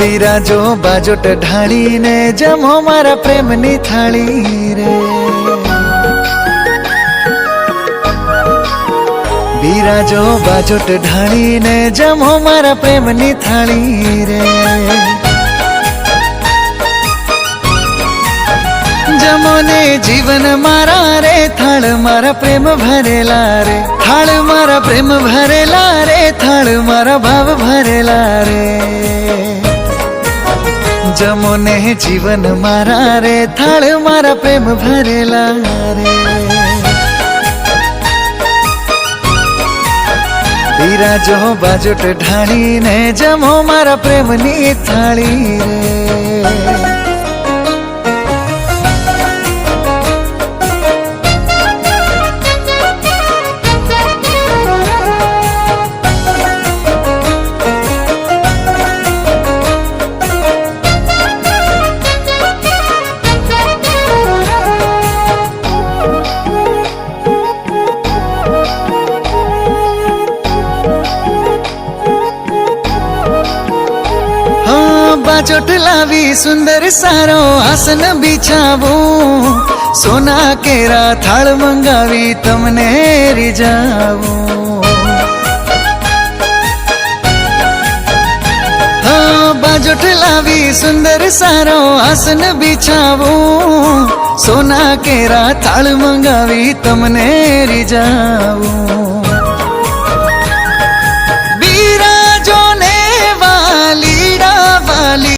બિરાજો બાજોટ ઢાળીને જમો મારા પ્રેમની થાળી રે। બિરાજો બાજોટ ઢાળીને જમો મારા પ્રેમની થાળી રે। જમો ને જીવન મારા રે, થાળ મારા પ્રેમ ભરેલા રે, થાળ મારા પ્રેમ ભરેલા રે, થાળ મારા ભાવ ભરેલા રે। જમો ને જીવન મારા રે, થાળ મારા પ્રેમ ભરેલા રે। બિરાજો બાજોટ ઢાળીને જમો મારા પ્રેમની થાળી રે। बाजोट लावी सुंदर सारो आसन बिछावूं, सोना केरा थाळ मंगावी तमने रिजावूं। बाजोट लावी सुंदर सारो आसन बिछावूं, सोना केरा थाळ मंगावी तमने रिजावूं।